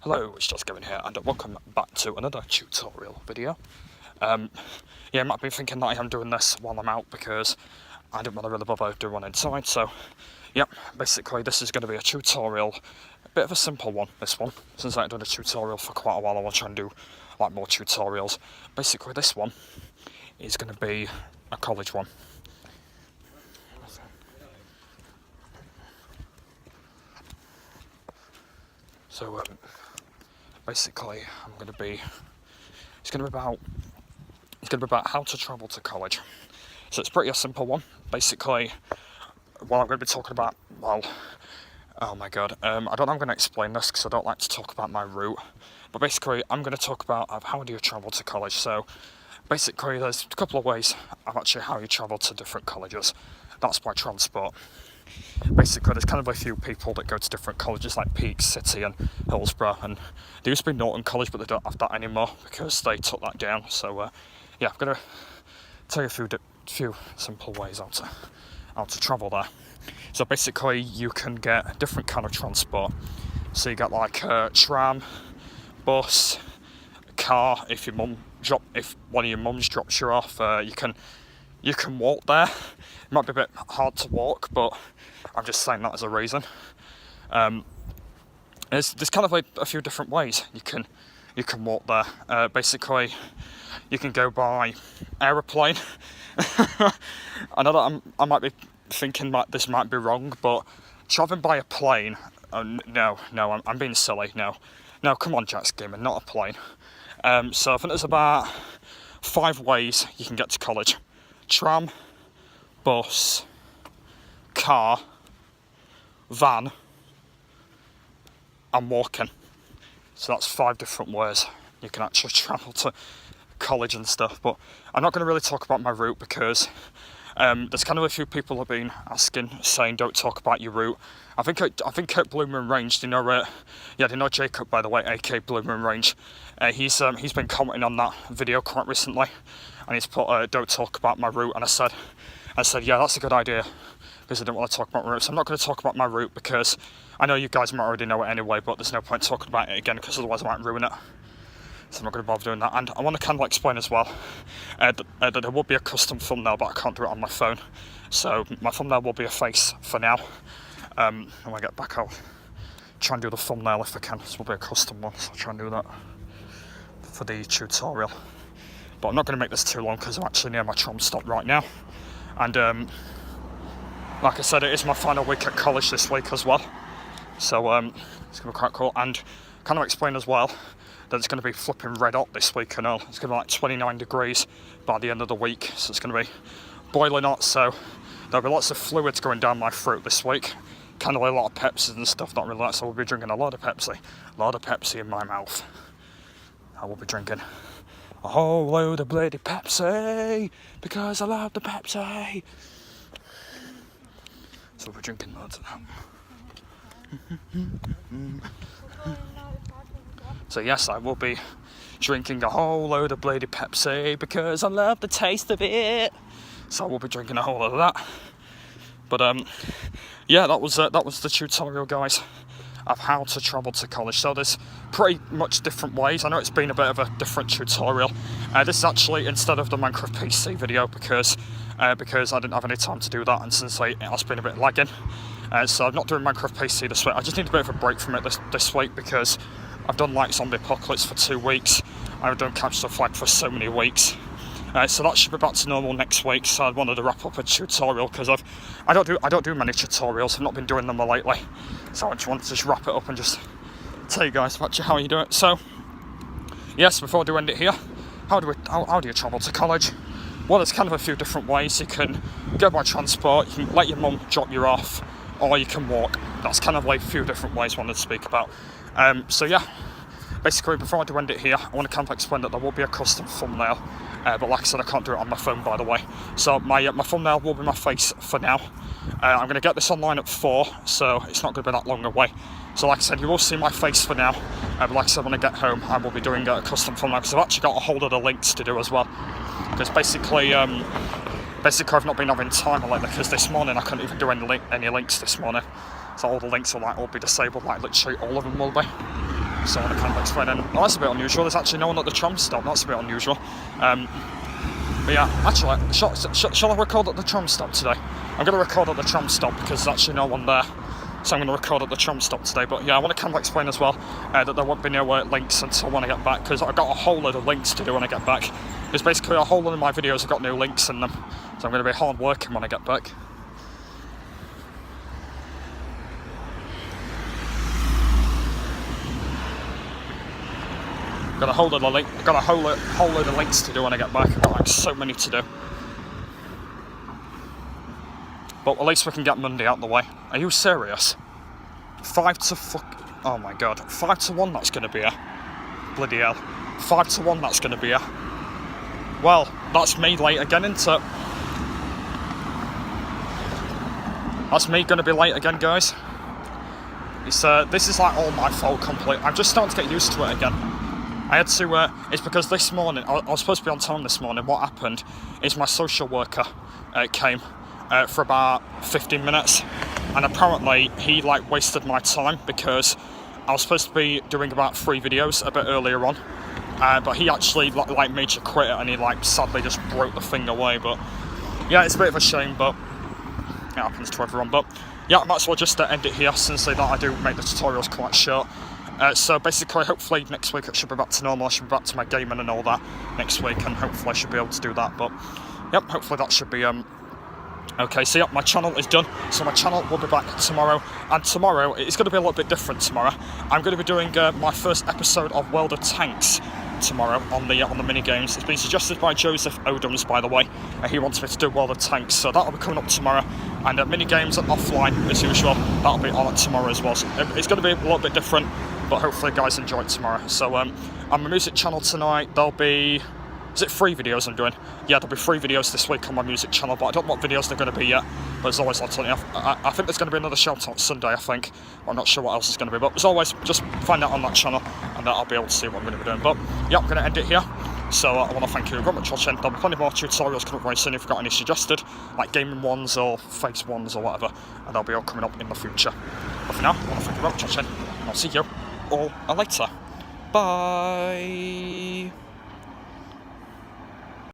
Hello, it's Just Gavin here, and welcome back to another tutorial video. Yeah, you might be thinking that I am doing this while I'm out because I didn't want to really bother doing one inside, so yep, basically this is going to be a tutorial, a bit of a simple one, this one. Since I haven't done a tutorial for quite a while, I want to try and do like more tutorials. Basically this one is going to be a college one. So basically it's going to be about how to travel to college. So it's pretty a simple one. Basically, what I'm going to be talking about, well, oh my god, I don't know how I'm going to explain this because I don't like to talk about my route, but basically I'm going to talk about how do you travel to college. So basically there's a couple of ways of actually how you travel to different colleges. That's by transport. Basically there's kind of a few people that go to different colleges like Peak, City and Hillsborough, and there used to be Norton College but they don't have that anymore because they took that down. So yeah, I'm going to tell you a few simple ways how to travel there. So basically you can get a different kind of transport. So you get like a tram, bus, car. If one of your mums drops you off, you can walk there. It might be a bit hard to walk, but I'm just saying that as a reason. There's kind of like a few different ways you can walk there. Basically, you can go by aeroplane. I know that I might be thinking that this might be wrong, but travelling by a plane, no, I'm being silly. No, come on, Jack's Gaming, not a plane. So I think there's about 5 ways you can get to college: tram, bus, car, van, and walking. So that's 5 different ways you can actually travel to college and stuff. But I'm not going to really talk about my route because there's kind of a few people have been asking, saying don't talk about your route. I think at Blue Moon Range, they know Jacob, by the way, aka Blue Moon Range. He's been commenting on that video quite recently, and he's put don't talk about my route. And I said yeah, that's a good idea because I didn't want to talk about my route. So I'm not going to talk about my route because I know you guys might already know it anyway, but there's no point talking about it again because otherwise I might ruin it. So I'm not going to bother doing that. And I want to kind of explain as well that there will be a custom thumbnail, but I can't do it on my phone. So my thumbnail will be a face for now. When I get back, I'll try and do the thumbnail if I can. This will be a custom one, so I'll try and do that for the tutorial. But I'm not going to make this too long because I'm actually near my tram stop right now. And like I said, it is my final week at college this week as well. So it's going to be quite cool. And kind of explain as well that it's going to be flipping red hot this week and all. It's going to be like 29 degrees by the end of the week, so it's going to be boiling hot, so there'll be lots of fluids going down my throat this week. Kind of like a lot of Pepsi and stuff, not really, so we'll be drinking a lot of Pepsi in my mouth. I will be drinking a whole load of bloody Pepsi, because I love the Pepsi. So we'll be drinking loads of that. So yes, I will be drinking a whole load of bloody Pepsi because I love the taste of it. So I will be drinking a whole load of that. But yeah, that was the tutorial, guys, of how to travel to college. So there's pretty much different ways. I know it's been a bit of a different tutorial. This is actually instead of the Minecraft PC video because I didn't have any time to do that, and since it has been a bit lagging. So I'm not doing Minecraft PC this week. I just need a bit of a break from it this week because I've done like Zombie Apocalypse for 2 weeks. I've done Capture the Flag for so many weeks. So that should be back to normal next week. So I wanted to wrap up a tutorial because I don't do many tutorials. I've not been doing them lately. So I just wanted to just wrap it up and just tell you guys actually how you do it. So yes, before I do end it here, how do you travel to college? Well, there's kind of a few different ways. You can go by transport. You can let your mum drop you off, or you can walk. That's kind of like a few different ways I wanted to speak about. So yeah, basically before I do end it here, I want to kind of explain that there will be a custom thumbnail, but like I said, I can't do it on my phone, by the way. So my thumbnail will be my face for now. I'm going to get this online at 4, so it's not going to be that long away. So like I said, you will see my face for now, but like I said, when I get home, I will be doing a custom thumbnail because I've actually got a whole lot of links to do as well. Because basically I've not been having time lately because this morning I couldn't even do any links this morning. So all the links will all be disabled, like literally all of them will be. So I want to kind of explain. And that's a bit unusual. There's actually no one at the tram stop. That's a bit unusual. But yeah, actually, shall I record at the tram stop today? I'm going to record at the tram stop because there's actually no one there. So I'm going to record at the tram stop today. But yeah, I want to kind of explain as well that there won't be no links until when I get back, because I've got a whole load of links to do when I get back. There's basically a whole lot of my videos have got no links in them. So I'm going to be hard working when I get back. Got a whole load of links to do when I get back. I've got like so many to do. But at least we can get Monday out of the way. Are you serious? 5 to oh my god. 5 to 1 that's gonna be a bloody hell. 5 to 1 that's gonna be a well, that's me late again, isn't it? That's me gonna be late again, guys. This is like all my fault complete. I'm just starting to get used to it again. I had to, it's because this morning, I was supposed to be on time this morning. What happened is my social worker came for about 15 minutes, and apparently he like wasted my time because I was supposed to be doing about 3 videos a bit earlier on, but he actually like made you quit it, and he like sadly just broke the thing away. But yeah, it's a bit of a shame, but it happens to everyone. But yeah, I might as well just end it here, since that I do make the tutorials quite short. So basically, hopefully next week it should be back to normal. I should be back to my gaming and all that next week, and hopefully I should be able to do that. But yep, hopefully that should be okay. So yep, my channel is done. So my channel will be back tomorrow, and tomorrow it's going to be a little bit different. Tomorrow I'm going to be doing my first episode of World of Tanks tomorrow on the mini games. It's been suggested by Joseph Odoms, by the way. He wants me to do World of Tanks, so that'll be coming up tomorrow. And mini games offline as usual. That'll be on it tomorrow as well. So it's going to be a little bit different, but hopefully you guys enjoy it tomorrow. So on my music channel tonight, there'll be, is it 3 videos I'm doing? Yeah, there'll be 3 videos this week on my music channel, but I don't know what videos they're going to be yet. But as always, I'll tell you, I think there's going to be another shout out Sunday, I think. I'm not sure what else is going to be, but as always, just find out on that channel, and I'll be able to see what I'm going to be doing. But yeah, I'm going to end it here. So I want to thank you very much for watching. There'll be plenty more tutorials coming up very soon if you've got any suggested, like gaming ones or face ones or whatever, and they'll be all coming up in the future. But for now, I want to thank you very much for watching, and I'll see you all later. Bye.